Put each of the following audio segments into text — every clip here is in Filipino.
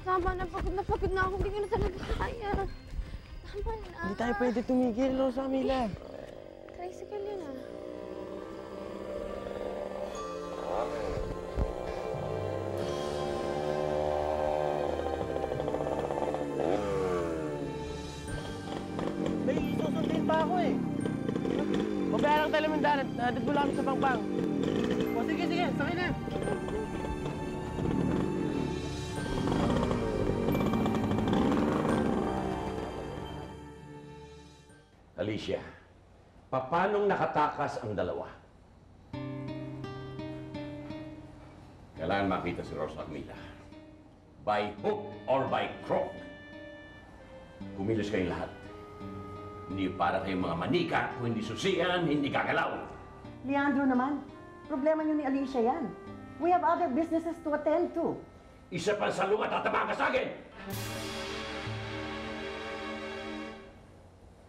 Tama na. Pagod na ako. Hindi ko na talaga kaya. Tama na. Hindi tayo pwede tumigil, Rosa Camila. Tricycle yun ah. May susundin pa ako eh. Mabayarang tayo namin daan at dadbo lang sa pangpang. O sige, sakay na. Alicia, paanong nakatakas ang dalawa? Kailangan makita si Rosa Camila. By hook or by crook. Kumilos kayong lahat. Hindi para kayong mga manika, kung hindi susian, hindi gagalaw. Leandro naman, problema niyo ni Alicia yan. We have other businesses to attend to. Isa pang salungat at tatabang ka sa akin!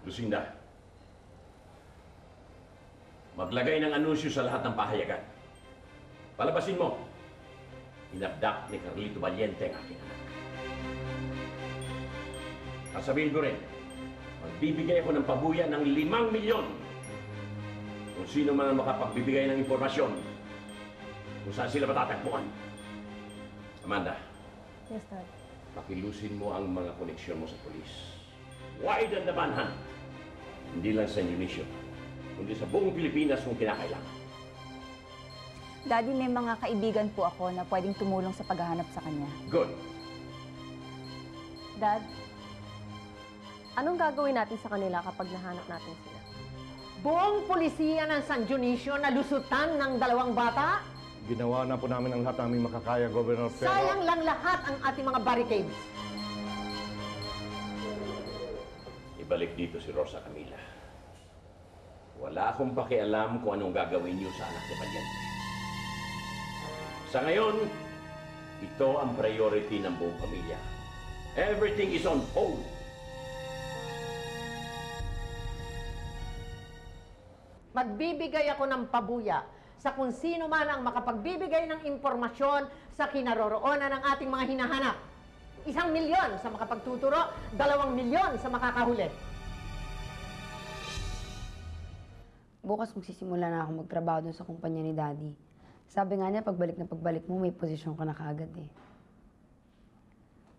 Lucinda, maglagay ng anunsyo sa lahat ng pahayagan. Palabasin mo, inabdak ni Carlito Valiente ang aking anak. At sabihin ko rin, magbibigay ako ng pabuya ng 5 milyon kung sino man ang makapagbibigay ng impormasyon kung saan sila matatagpuan. Amanda. Yes, Dad. Pakilusin mo ang mga koneksyon mo sa polis. Wide and the manhunt. Hindi lang sa Indonesia, kundi sa buong Pilipinas kung kinakailangan. Daddy, may mga kaibigan po ako na pwedeng tumulong sa paghahanap sa kanya. Good. Dad, anong gagawin natin sa kanila kapag nahanap natin sila? Buong polisiya ng San Dionisio na lusutan ng 2 bata? Ginawa na po namin ang lahat naming makakaya, Governor, pero... Sayang lang lahat ang ating mga barricades. Ibalik dito si Rosa Camila. Wala akong pakialam kung anong gagawin niyo sa anak ni Valiente. Sa ngayon, ito ang priority ng buong pamilya. Everything is on hold. Magbibigay ako ng pabuya sa kung sino man ang makapagbibigay ng impormasyon sa kinaroroonan ng ating mga hinahanap. 1 milyon sa makapagtuturo, 2 milyon sa makakahuli. Bukas magsisimula na ako magtrabaho dun sa kumpanya ni Daddy. Sabi nga niya, pagbalik na pagbalik mo, may posisyon ka na kaagad eh.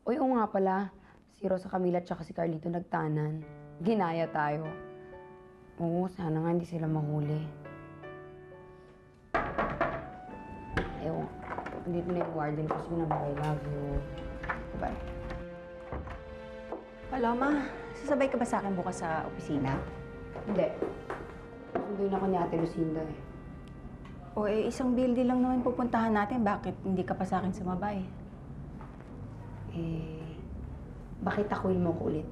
Uy, oo nga pala, si Rosa Camila at saka si Carlito nagtanan. Ginaya tayo. Oo, sana nga hindi sila mahuli. Ewan, dito na yung warden ko. Sige na, I love you. Bye. Paloma, sasabay ka ba sa akin bukas sa opisina? Hindi. Sunduin ako ni Ate Lucinda eh. O isang building lang naman pupuntahan natin. Bakit hindi ka pa sa akin sumabay? Bakit takuin mo ko ulit?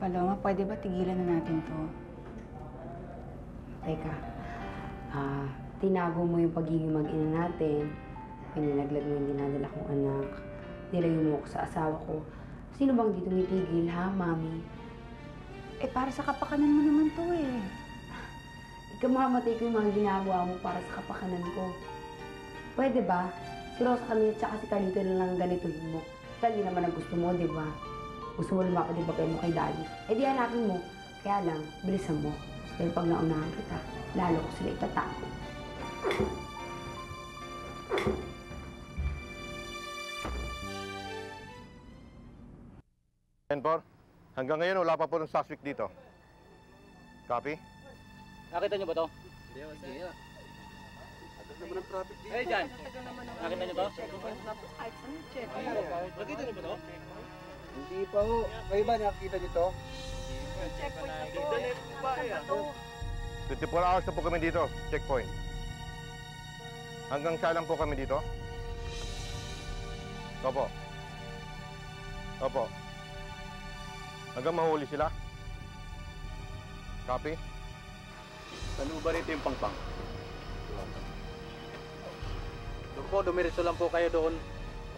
Paloma, pwede ba tigilan na natin to? Teka, tinago mo yung pagiging mag-ina natin, pinalaglag mo yung dinadala kong anak, nilayo mo ako sa asawa ko. Sino bang dito mitigil, ha, Mami? Para sa kapakanan mo naman to eh. Ikamamatay ko yung mga ginagawa mo para sa kapakanan ko. Pwede ba? Si Rosa Camila at saka si Carlito na lang ganituhin mo. Dahil naman ang gusto mo, di ba? Gusto mo lumapadibagay mo kay Daddy. Di hanapin mo. Kaya lang, bilisan mo. Dahil pag naunahan kita, lalo ko sila itatago. Enpor, hanggang ngayon wala pa po ng suspect dito. Copy? Nakita niyo ba to? Hindi, sige. Agad naman ang traffic dito. Hey, Jan! Nakita niyo to? Nakita niyo ba to? Hindi pa ho. Kayo ba nakita niyo to? Checkpoint na to. 24 hours na po kami dito, checkpoint. Hanggang siya lang po kami dito? Opo. Opo. Hanggang mahuli sila? Copy? Saan ba rito yung pangpang? Doon po, dumiretso lang po kayo doon.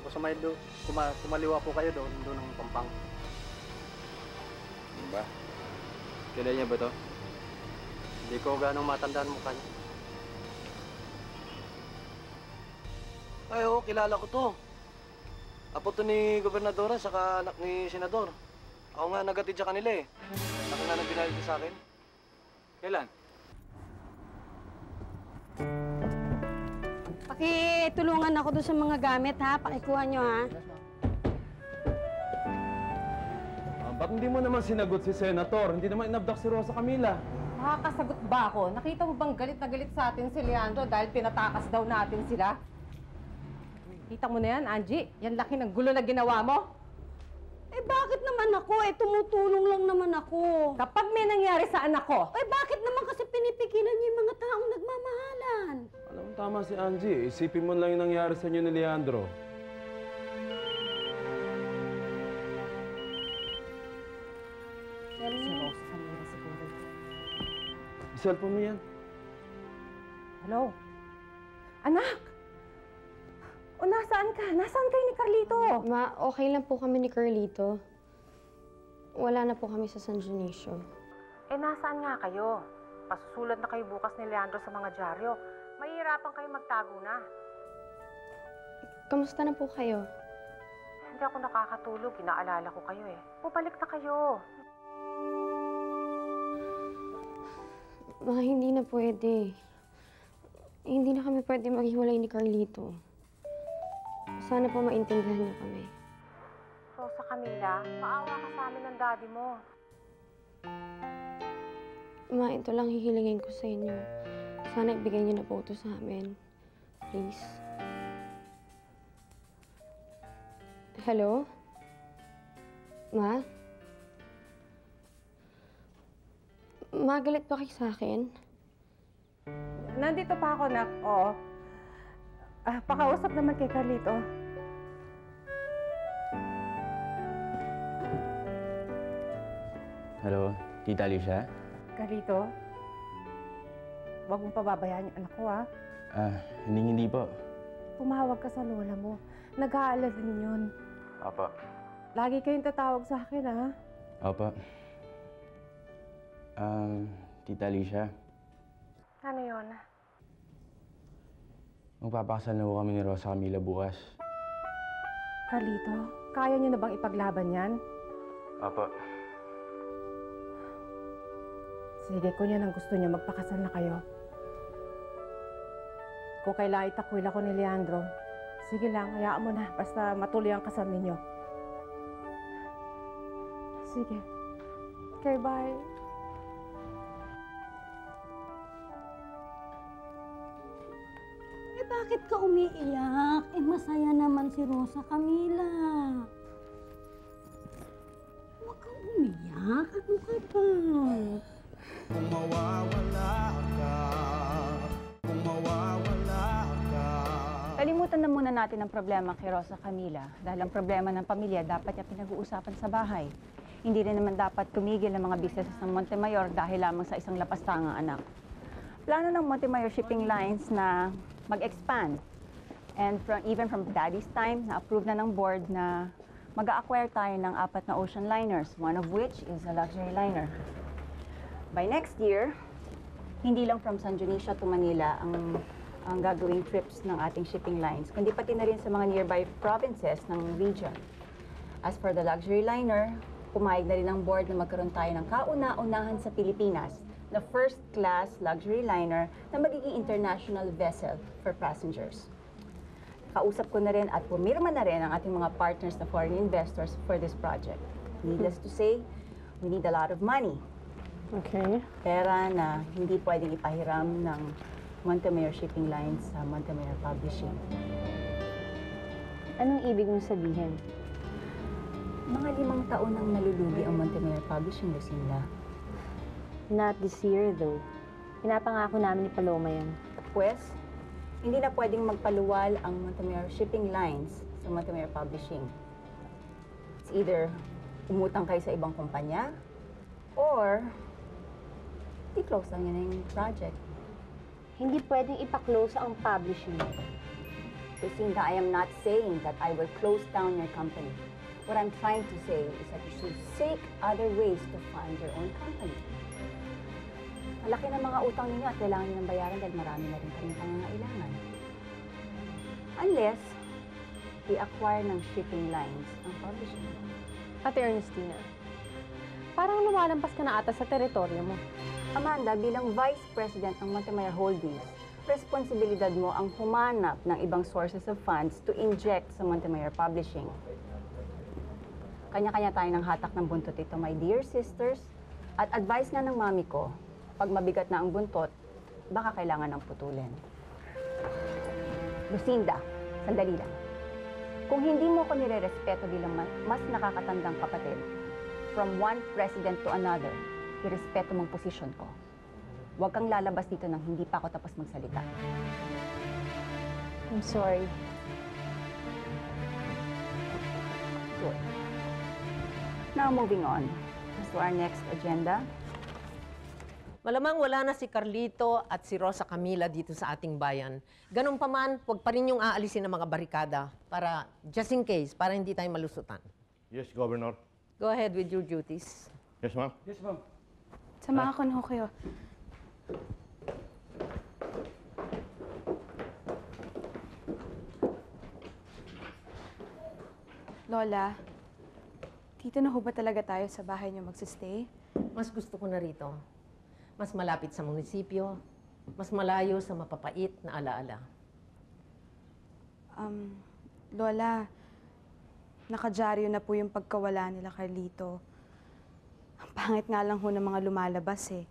Tapos kumaliwa po kayo doon ang pampang. Ba? Kailan niya ba to? Hindi ko ganong matandaan mo kanya. Ay, oo, kilala ko to. Apo to ni Gobernadora, saka anak ni Senador. Ako nga nagatid sa kanila eh. Ako nga nang binalik sa akin. Kailan? Pakitulungan ako doon sa mga gamit, ha? Pakikuha nyo, ha? Ba't hindi mo naman sinagot si Senator? Hindi naman inabdak si Rosa Camila. Makakasagot ba ako? Nakita mo bang galit na galit sa atin si Leandro dahil pinatakas daw natin sila? Kita mo na yan, Angie? Yan laki ng gulo na ginawa mo. Eh, bakit naman ako? Eh, tumutulong lang naman ako. Kapag may nangyari sa anak ko, Eh, bakit naman kasi pinipigilan niyo yung mga taong nagmamahalan? Alam mo, tama si Angie. Isipin mo lang yung nangyari sa inyo ni Leandro. si Rosa Camila siguro. Cellphone mo yan. Hello? Anak! O, nasaan ka? Nasaan kayo ni Carlito? Ma, okay lang po kami ni Carlito. Wala na po kami sa San Dionisio. Eh, nasaan nga kayo? Pasusulat na kayo bukas ni Leandro sa mga dyaryo. Mahihirapan kayo magtago na. Kamusta na po kayo? Hindi ako nakakatulog. Inaalala ko kayo eh. Bumalik na kayo. Ma, hindi na pwede. Hindi na kami pwede maghiwalay ni Carlito. Sana po maintindihan niyo kami. Rosa Camila, maawa ka sa amin ng daddy mo. Ma, ito lang hihilingin ko sa inyo. Sana ibigay niyo na po ito sa amin. Please. Hello? Ma? Magalit pa kayo sa akin? Nandito pa ako, nak. Oo. Pakausap naman kay Carlito. Hello, Tita Alicia? Carlito, huwag mong pababayaan yung anak ko, ha? Hindi po. Tumawag ka sa lola mo. Nag-aalala din yun. Opo. Lagi kayong tatawag sa akin, ha? Opo. Tita Alicia, Ano yun? magpapakasal na po kami ni Rosa Camila bukas. Carlito, kaya niyo na bang ipaglaban yan? Opo. Sige, kung yan ang gusto niyo, magpakasal na kayo. Kung kailangan itakwil ako ni Leandro, sige lang, hayaan mo na. Basta matuloy ang kasal ninyo. Sige. Okay, bye. Eh, bakit ka umiiyak? Eh, masaya naman si Rosa Camila. Huwag kang umiyak. Ano ka ba? Kung mawawala ka, kung mawawala ka. Kalimutan na muna natin ang problema kay Rosa Camila dahil ang problema ng pamilya dapat niya pinag-uusapan sa bahay. Hindi rin naman dapat tumigil ang mga businesses ng Montemayor dahil lamang sa isang lapastangang anak. Plano ng Montemayor Shipping Lines na mag-expand. And even from Daddy's time, na-approve na ng board na mag-a-acquire tayo ng 4 na ocean liners, one of which is a luxury liner. By next year, hindi lang from San Dionisio to Manila ang gagawing trips ng ating shipping lines, kundi pati na rin sa mga nearby provinces ng region. As for the luxury liner, pumayag na rin ang board na magkaroon tayo ng kauna-unahan sa Pilipinas na first-class luxury liner na magiging international vessel for passengers. Kausap ko na rin at pumirma na rin ang ating mga partners na foreign investors for this project. Needless to say, we need a lot of money. Okay. Pera na hindi pwedeng ipahiram ng Montemayor Shipping Lines sa Montemayor Publishing. Anong ibig mong sabihin? Mga 5 taon nang nalulugi ang Montemayor Publishing, Lucinda. Not this year, though. Pinapangako namin ni Paloma yan. Pwes, hindi na pwedeng magpaluwal ang Montemayor Shipping Lines sa Montemayor Publishing. It's either umutang kayo sa ibang kumpanya or i-close lang yun yung project. Hindi pwedeng ipa-close ang publishing. Lucinda, I am not saying that I will close down your company. What I'm trying to say is that you should seek other ways to fund your own company. Malaki na mga utang ninyo at kailangan nyo ng bayaran dahil marami na rin kami pangangailangan. Unless, i-acquire ng shipping lines ang publishing. Ate Ernestina, parang lumalampas ka na ata sa teritoryo mo. Amanda, bilang Vice President ng Montemayor Holdings, responsibilidad mo ang humanap ng ibang sources of funds to inject sa Montemayor Publishing. Kanya-kanya tayo ng hatak ng buntot ito, my dear sisters. At advice nga ng mami ko, pag mabigat na ang buntot, baka kailangan ng putulin. Lucinda, sandali lang. Kung hindi mo ko nire-respeto bilang mas nakakatandang kapatid, from one president to another, irespeto mong posisyon ko. Huwag kang lalabas dito nang hindi pa ako tapos magsalita. I'm sorry. Good. Now, moving on to our next agenda. Malamang wala na si Carlito at si Rosa Camila dito sa ating bayan. Ganun pa man, huwag pa rin yung aalisin ng mga barikada para, just in case, para hindi tayo malusutan. Yes, Governor. Go ahead with your duties. Yes, ma'am. Yes, ma'am. Samahan ko na ho kayo. Lola, dito na ho ba talaga tayo sa bahay niyo magsistay? Mas gusto ko na rito. Mas malapit sa munisipyo, mas malayo sa mapapait na alaala. Lola, nakadyaryo na po yung pagkawala nila Carlito. Ang pangit nga lang ho ng mga lumalabas eh.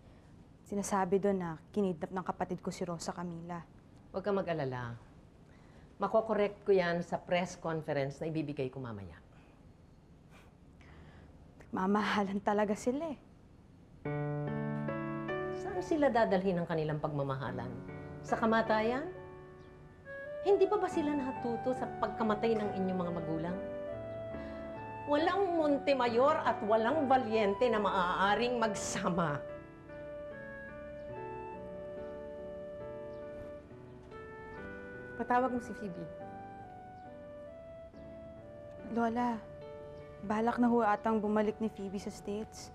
Sinasabi doon na kinidnap ng kapatid ko si Rosa Camila. Huwag kang mag-alala. Makokorekt ko yan sa press conference na ibibigay ko mamaya. Mamahalan talaga sila eh. Saan sila dadalhin ang kanilang pagmamahalan? Sa kamatayan? Hindi pa ba sila natuto sa pagkamatay ng inyong mga magulang? Walang Montemayor at walang Valiente na maaaring magsama. Patawag mo si Phoebe. Lola, balak na ho atang bumalik ni Phoebe sa States.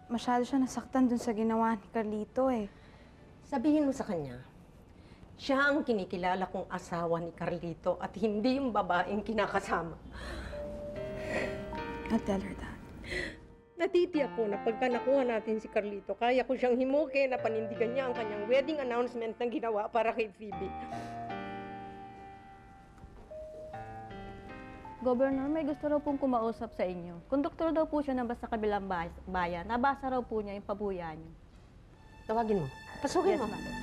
Masyado siya nasaktan dun sa ginawa ni Carlito eh. Sabihin mo sa kanya, siya ang kinikilala kong asawa ni Carlito at hindi yung babaeng kinakasama. I'll tell her that. Natitiyak ko na pagka nakuha natin si Carlito, kaya ko siyang himukin na panindigan niya ang kanyang wedding announcement na ginawa para kay Phoebe. Governor, may gusto raw pong kumausap sa inyo. Konduktor daw po siya na sa kabilang bayan. Nabasa raw po niya yung pabuya niyo. Tawagin mo. Pasukin mo. Yes, ma'am.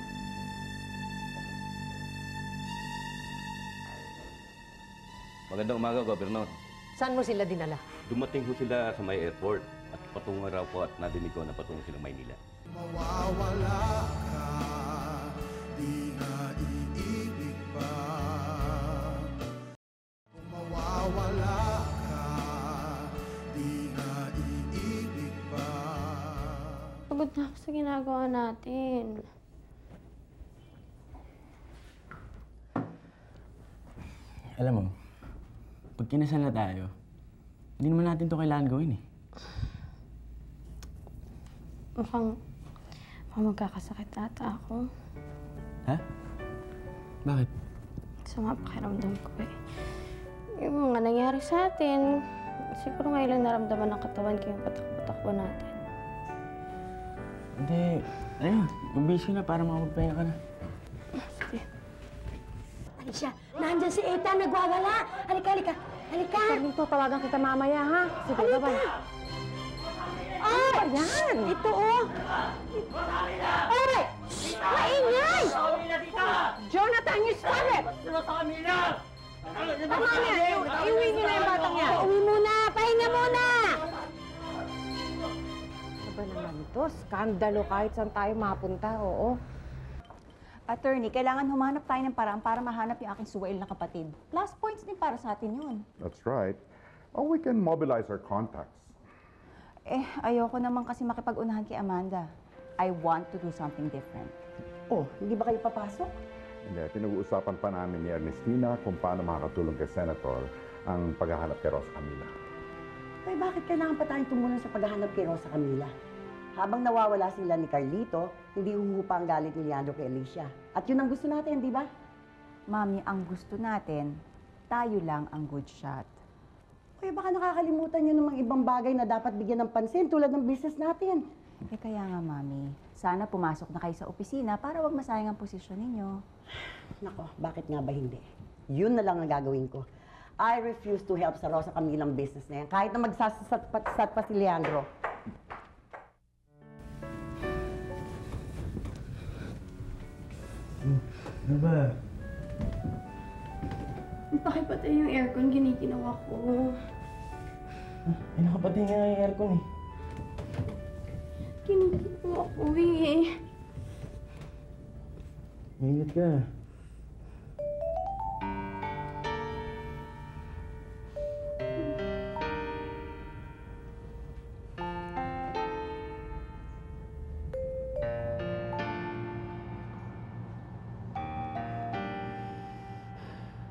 Magandang umaga, Governor. Saan mo sila dinala? Dumating ho sila sa may airport at patungo raw po at nadinig ko na patungo sila Maynila. Mawawala ka, di na iibig pa. Kung mawawala ka, di na iibig pa. Pagod na ako sa ginagawa natin. Alam mo, pag kinasal na tayo, hindi naman natin to kailangan gawin eh. Mukhang magkakasakit ata ako. Ha? Bakit? Sama pakiramdam ko eh. Yung mga nangyari sa atin, siguro ngayon lang naramdaman ng katawan ko yung patak-patakbo natin. Hindi. Ayun, mabisi na para makapagpahinga ka na. Sige. Alicia, nandyan si Ethan, nagwawala. Halika, halika. Halika. Carlito, tawagan kita mamaya, ha? Sige, bye-bye. Ay! Ayan! Ito, oh! Ay! Maingay! Jonathan, you stop it! Tama na! Iuwi niyo na yung batang yan. Uwi muna! Pahinga muna! Ano ba naman to? Skandalo kahit saan tayo mapunta, oo. Attorney, kailangan humanap tayo ng paraan para mahanap yung aking suwail na kapatid. Plus points din para sa atin yun. That's right. Or we can mobilize our contacts. Ayoko naman kasi makipag-unahan kay Amanda. I want to do something different. Oh, hindi ba kayo papasok? Hindi, pinag-uusapan pa namin ni Ernestina kung paano makakatulong kay Senator ang paghahanap kay Rosa Camila. Ay, bakit kailangan pa tayong tumulong sa paghahanap kay Rosa Camila? Habang nawawala sila ni Carlito, hindi huhupa ang galit ni Leandro kay Alicia. At yun ang gusto natin, di ba? Mami, ang gusto natin, tayo lang ang good shot. Kuya, baka nakakalimutan nyo ng mga ibang bagay na dapat bigyan ng pansin tulad ng business natin. Eh kaya nga, Mami, sana pumasok na kayo sa opisina para wag masayang ang posisyon ninyo. Nako, bakit nga ba hindi? Yun na lang ang gagawin ko. I refuse to help sa Rosa Camilang business na yan, kahit na magsasat pa si Leandro. Ano ba? Pakipatay yung aircon, giniginawa ko. Ay, nakapatay nga yung aircon eh. Giniginawa ko eh. Ingat ka.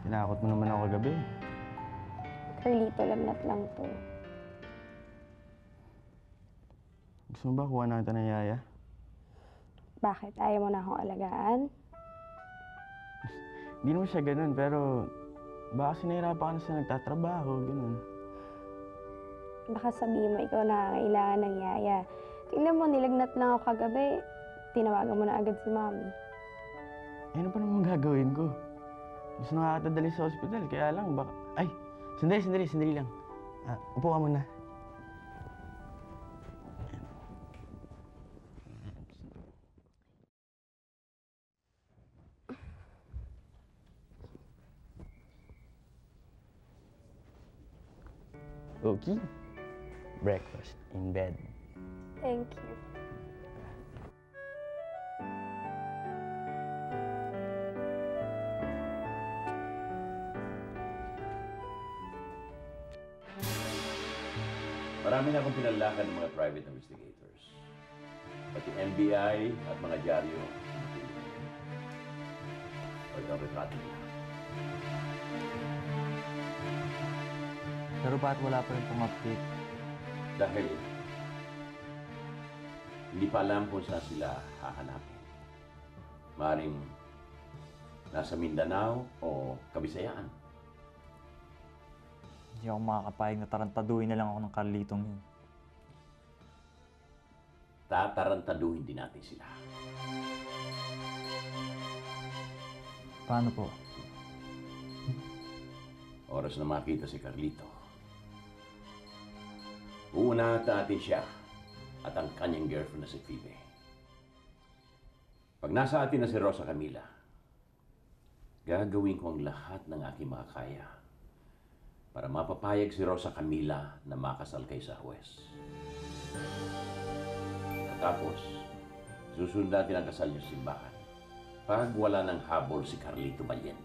Tinakot mo naman ako kagabi. Carlito, lagnat lang to. Gusto mo ba kuha na kita ng yaya? Bakit? Ayaw mo na akong alagaan? Hindi naman siya ganun, pero baka sinahirapan ka na sa nagtatrabaho, ganun. Baka sabihin mo ikaw nangangailangan ng yaya. Tingnan mo, nilagnat lang ako kagabi. Tinawagan mo na agad si Mami. Eh, ano pa naman gagawin ko? Gusto na kakatadali sa ospital, kaya lang baka... Ay! Sandali lang. Upo ka muna. Okay. Breakfast in bed. Thank you. Marami na akong pinalakan ng mga private investigators. Pati NBI at mga dyaryo. O ito ang retrato nila. Pero ba't wala pa rin pong update? Dahil hindi pa alam kung saan sila hahanapin. Maring nasa Mindanao o Kabisayaan. Hindi ako makakapayag na tarantaduhin na lang ako ng Carlitong yun. Tatarantaduhin din natin sila. Paano po? Oras na makita si Carlito. Uuna natin siya at ang kanyang girlfriend na si Phoebe. Pag nasa atin na si Rosa Camila, gagawin ko ang lahat ng aking makakaya para mapapayag si Rosa Camila na makasal kay sa huwes. At tapos, susunod natin ang kasal niyo sa simbahan pag wala ng habol si Carlito Valiente.